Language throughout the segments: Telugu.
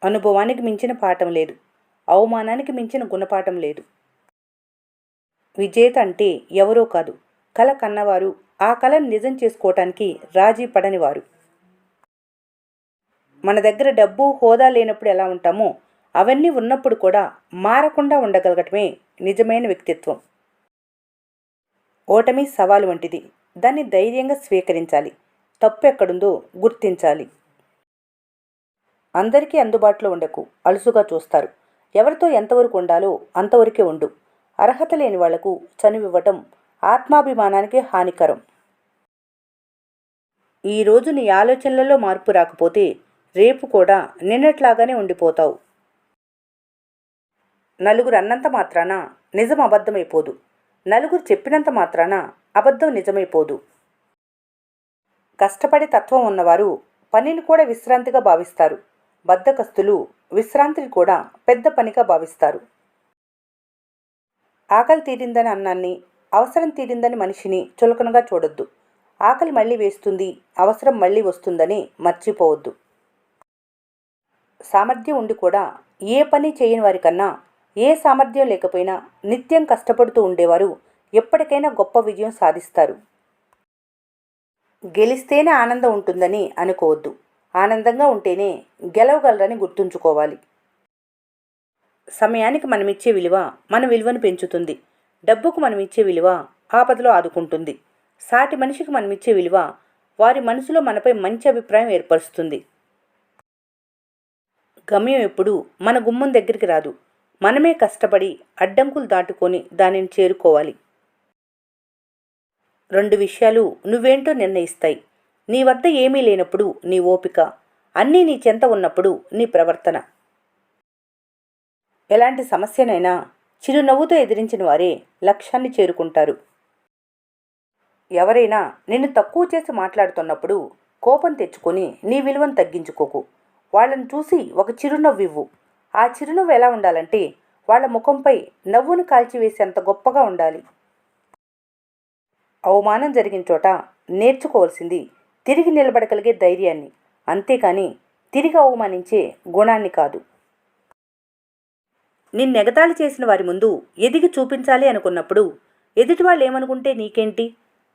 అనుభవానికి మించిన పాఠం లేదు, అవమానానికి మించిన గుణపాఠం లేదు. విజేత అంటే ఎవరో కాదు, కల కన్నవారు, ఆ కళను నిజం చేసుకోవటానికి రాజీ పడనివారు. మన దగ్గర డబ్బు హోదా లేనప్పుడు ఎలా ఉంటామో అవన్నీ ఉన్నప్పుడు కూడా మారకుండా ఉండగలగటమే నిజమైన వ్యక్తిత్వం. ఓటమి సవాలు వంటిది, దాన్ని ధైర్యంగా స్వీకరించాలి. తప్పు ఎక్కడుందో గుర్తించాలి. అందరికీ అందుబాటులో ఉండకు, అలుసుగా చూస్తారు. ఎవరితో ఎంతవరకు ఉండాలో అంతవరకే ఉండు. అర్హత లేని వాళ్లకు చనువివ్వటం ఆత్మాభిమానానికి హానికరం. ఈరోజు నీ ఆలోచనలలో మార్పు రాకపోతే రేపు కూడా నిన్నట్లాగానే ఉండిపోతావు. నలుగురు అన్నంత మాత్రాన నిజం అబద్ధమైపోదు, నలుగురు చెప్పినంత మాత్రాన అబద్ధం నిజమైపోదు. కష్టపడే తత్వం ఉన్నవారు పనిని కూడా విశ్రాంతిగా భావిస్తారు. బద్ధకస్తులు విశ్రాంతిని కూడా పెద్ద పనిగా భావిస్తారు. ఆకలి తీరిందని అన్నాన్ని, అవసరం తీరిందని మనిషిని చులకనగా చూడొద్దు. ఆకలి మళ్ళీ వేస్తుంది, అవసరం మళ్ళీ వస్తుందని మర్చిపోవద్దు. సామర్థ్యం ఉండి కూడా ఏ పని చేయని వారికన్నా, ఏ సామర్థ్యం లేకపోయినా నిత్యం కష్టపడుతూ ఉండేవారు ఎప్పటికైనా గొప్ప విజయం సాధిస్తారు. గెలిస్తేనే ఆనందం ఉంటుందని అనుకోవద్దు. ఆనందంగా ఉంటేనే గెలవగలరని గుర్తుంచుకోవాలి. సమయానికి మనమిచ్చే విలువ మన విలువను పెంచుతుంది. డబ్బుకు మనమిచ్చే విలువ ఆపదలో ఆదుకుంటుంది. సాటి మనిషికి మనమిచ్చే విలువ వారి మనసులో మనపై మంచి అభిప్రాయం ఏర్పరుస్తుంది. గమ్యం ఎప్పుడు మన గుమ్మం దగ్గరికి రాదు, మనమే కష్టపడి అడ్డంకులు దాటుకొని దానిని చేరుకోవాలి. 2 విషయాలు నువ్వేంటో నిర్ణయిస్తాయి. నీ వద్ద ఏమీ లేనప్పుడు నీ ఓపిక, అన్నీ నీ చెంత ఉన్నప్పుడు నీ ప్రవర్తన. ఎలాంటి సమస్యనైనా చిరునవ్వుతో ఎదిరించిన వారే లక్ష్యాన్ని చేరుకుంటారు. ఎవరైనా నిన్ను తక్కువ చేసి మాట్లాడుతున్నప్పుడు కోపం తెచ్చుకొని నీ విలువను తగ్గించుకోకు. వాళ్ళని చూసి ఒక చిరునవ్వివ్వు. ఆ చిరునవ్వు ఎలా ఉండాలంటే వాళ్ళ ముఖంపై నవ్వును కాల్చివేసేంత గొప్పగా ఉండాలి. అవమానం జరిగిన చోట నేర్చుకోవాల్సింది తిరిగి నిలబడగలిగే ధైర్యాన్ని, అంతేకాని తిరిగి అవమానించే గుణాన్ని కాదు. నిన్నెగతాళి చేసిన వారి ముందు ఎదిగి చూపించాలి అనుకున్నప్పుడు ఎదుటి వాళ్ళు ఏమనుకుంటే నీకేంటి?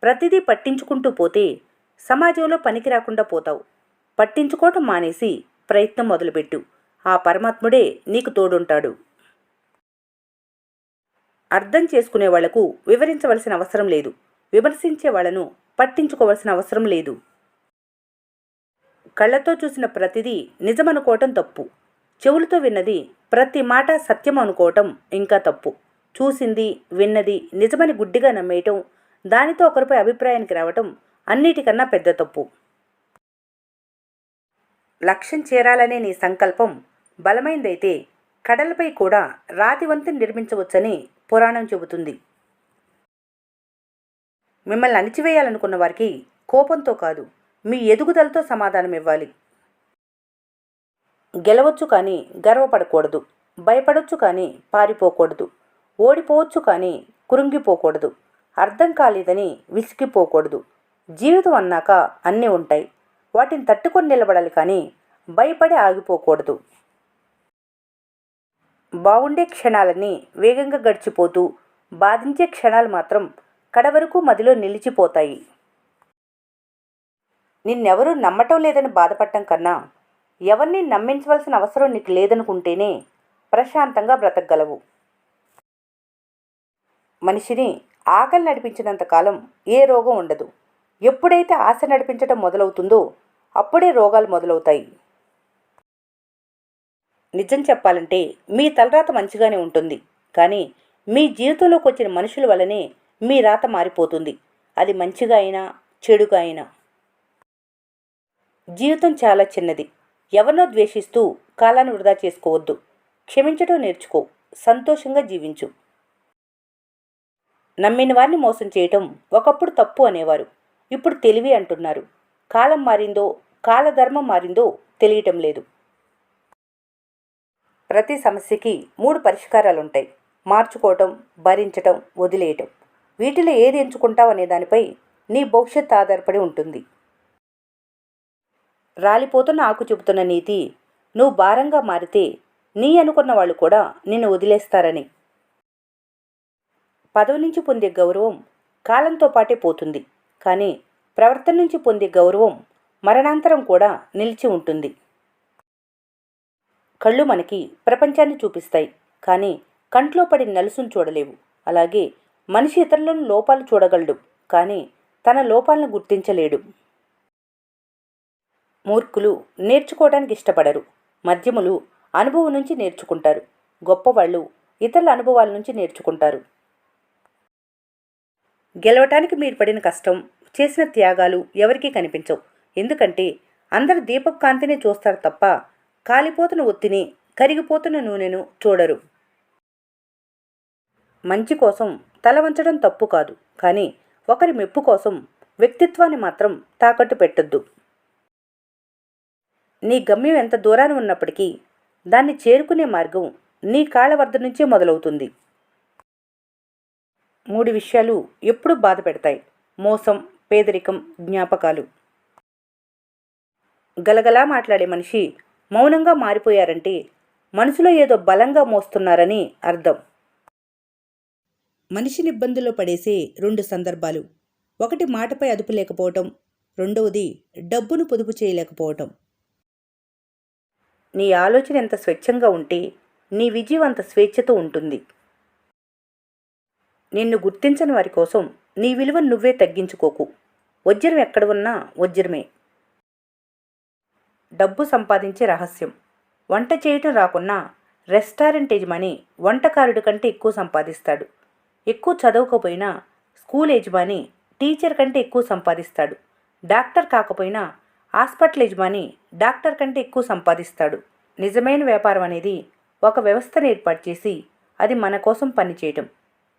ప్రతిదీ పట్టించుకుంటూ పోతే సమాజంలో పనికి రాకుండా పోతావు. పట్టించుకోవటం మానేసి ప్రయత్నం మొదలుపెట్టు. ఆ పరమాత్ముడే నీకు తోడుంటాడు. అర్థం చేసుకునే వాళ్లకు వివరించవలసిన అవసరం లేదు, విమర్శించే వాళ్లను పట్టించుకోవలసిన అవసరం లేదు. కళ్ళతో చూసిన ప్రతిదీ నిజమనుకోవటం తప్పు. చెవులతో విన్నది ప్రతి మాట సత్యం అనుకోవటం ఇంకా తప్పు. చూసింది విన్నది నిజమని గుడ్డిగా నమ్మేయటం, దానితో ఒకరిపై అభిప్రాయానికి రావటం అన్నిటికన్నా పెద్ద తప్పు. లక్ష్యం చేరాలనే నీ సంకల్పం బలమైందైతే కడలపై కూడా రాతి వంతెన నిర్మించవచ్చని పురాణం చెబుతుంది. మిమ్మల్ని అణిచివేయాలనుకున్న వారికి కోపంతో కాదు, మీ ఎదుగుదలతో సమాధానం ఇవ్వాలి. గెలవచ్చు కానీ గర్వపడకూడదు, భయపడొచ్చు కానీ పారిపోకూడదు, ఓడిపోవచ్చు కానీ కృంగిపోకూడదు, అర్థం కాలేదని విసిగిపోకూడదు. జీవితం అన్నాక అన్నీ ఉంటాయి, వాటిని తట్టుకొని నిలబడాలి కానీ భయపడి ఆగిపోకూడదు. బాగుండే క్షణాలన్నీ వేగంగా గడిచిపోతూ బాధించే క్షణాలు మాత్రం కడవరకు మదిలో నిలిచిపోతాయి. నిన్నెవరూ నమ్మటం లేదని బాధపడటం కన్నా ఎవరిని నమ్మించవలసిన అవసరం నీకు లేదనుకుంటేనే ప్రశాంతంగా బ్రతకగలవు. మనిషిని ఆకలి నడిపించినంతకాలం ఏ రోగం ఉండదు. ఎప్పుడైతే ఆశ నడిపించడం మొదలవుతుందో అప్పుడే రోగాలు మొదలవుతాయి. నిజం చెప్పాలంటే మీ తలరాత మంచిగానే ఉంటుంది, కానీ మీ జీవితంలోకి వచ్చిన మనుషుల వల్లనే మీ రాత మారిపోతుంది. అది మంచిగా అయినా చెడుగా అయినా. జీవితం చాలా చిన్నది. ఎవరినో ద్వేషిస్తూ కాలాన్ని వృధా చేసుకోవద్దు. క్షమించడం నేర్చుకో, సంతోషంగా జీవించు. నమ్మిన వారిని మోసం చేయటం ఒకప్పుడు తప్పు అనేవారు, ఇప్పుడు తెలివి అంటున్నారు. కాలం మారిందో కాలధర్మం మారిందో తెలియటం లేదు. ప్రతి సమస్యకి 3 పరిష్కారాలుంటాయి: మార్చుకోవటం, భరించటం, వదిలేయటం. వీటిలో ఏది ఎంచుకుంటావు అనే దానిపై నీ భవిష్యత్తు ఆధారపడి ఉంటుంది. రాలిపోతున్న ఆకు చెబుతున్న నీతి నువ్వు భారంగా మారితే నీ అనుకున్న వాళ్ళు కూడా నిన్ను వదిలేస్తారని. పదవి నుంచి పొందే గౌరవం కాలంతో పాటే పోతుంది, కానీ ప్రవర్తన నుంచి పొందే గౌరవం మరణాంతరం కూడా నిలిచి ఉంటుంది. కళ్ళు మనకి ప్రపంచాన్ని చూపిస్తాయి, కానీ కంట్లో పడి నలుసును చూడలేవు. అలాగే మనిషి ఇతరులను లోపాలు చూడగలడు, కానీ తన లోపాలను గుర్తించలేడు. మూర్ఖులు నేర్చుకోవడానికి ఇష్టపడరు, మధ్యములు అనుభవం నుంచి నేర్చుకుంటారు, గొప్పవాళ్ళు ఇతరుల అనుభవాల నుంచి నేర్చుకుంటారు. గెలవటానికి మీరు పడిన కష్టం, చేసిన త్యాగాలు ఎవరికీ కనిపించవు. ఎందుకంటే అందరు దీపపు కాంతిని చూస్తారు తప్ప కాలిపోతున్న ఒత్తిని, కరిగిపోతున్న నూనెను చూడరు. మంచి కోసం తల వంచడం తప్పు కాదు, కానీ ఒకరి మెప్పు కోసం వ్యక్తిత్వాన్ని మాత్రం తాకట్టు పెట్టొద్దు. నీ గమ్యం ఎంత దూరాన ఉన్నప్పటికీ దాన్ని చేరుకునే మార్గం నీ కాళ్ళ వద్ద నుంచే మొదలవుతుంది. 3 విషయాలు ఎప్పుడూ బాధ పెడతాయి: మోసం, పేదరికం, జ్ఞాపకాలు. గలగలా మాట్లాడే మనిషి మౌనంగా మారిపోయారంటే మనసులో ఏదో బలంగా మోస్తున్నారని అర్థం. మనిషిని ఇబ్బందుల్లో పడేసే 2 సందర్భాలు: ఒకటి మాటపై అదుపు లేకపోవటం, రెండవది డబ్బును పొదుపు చేయలేకపోవటం. నీ ఆలోచన ఎంత స్వచ్ఛంగా ఉంటే నీ విజయం అంత స్వేచ్ఛతో ఉంటుంది. నిన్ను గుర్తించని వారి కోసం నీ విలువను నువ్వే తగ్గించుకోకు. వజ్రం ఎక్కడ ఉన్నా వజ్రమే. డబ్బు సంపాదించే రహస్యం: వంట చేయటం రాకున్నా రెస్టారెంట్ యజమాని వంటకారుడి కంటే ఎక్కువ సంపాదిస్తాడు. ఎక్కువ చదవకపోయినా స్కూల్ యజమాని టీచర్ కంటే ఎక్కువ సంపాదిస్తాడు. డాక్టర్ కాకపోయినా హాస్పిటల్ యజమాని డాక్టర్ కంటే ఎక్కువ సంపాదిస్తాడు. నిజమైన వ్యాపారం అనేది ఒక వ్యవస్థను ఏర్పాటు చేసి అది మన కోసం పనిచేయటం.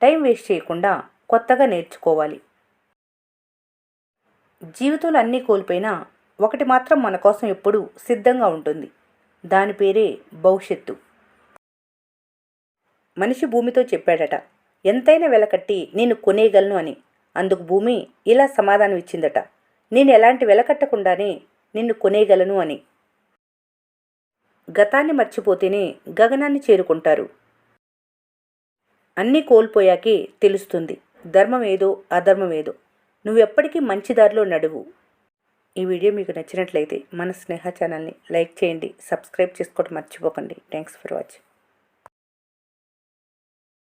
టైం వేస్ట్ చేయకుండా కొత్తగా నేర్చుకోవాలి. జీవితంలో అన్నీ కోల్పోయినా ఒకటి మాత్రం మన కోసం ఎప్పుడూ సిద్ధంగా ఉంటుంది. దాని పేరే భవిష్యత్తు. మనిషి భూమితో చెప్పాడట, ఎంతైనా వెలకట్టి నేను కొనేయగలను అని. అందుకు భూమి ఇలా సమాధానం ఇచ్చిందట, నేను ఎలాంటి వెలకట్టకుండానే నిన్ను కొనేయగలను అని. గతాన్ని మర్చిపోతేనే గగనాన్ని చేరుకుంటారు. అన్నీ కోల్పోయాకే తెలుస్తుంది ధర్మం ఏదో అధర్మం ఏదో. నువ్వెప్పటికీ మంచి దారిలో నడువు. ఈ వీడియో మీకు నచ్చినట్లయితే మన స్నేహ ఛానల్ని లైక్ చేయండి, సబ్స్క్రైబ్ చేసుకోవడం మర్చిపోకండి. Thanks for watching.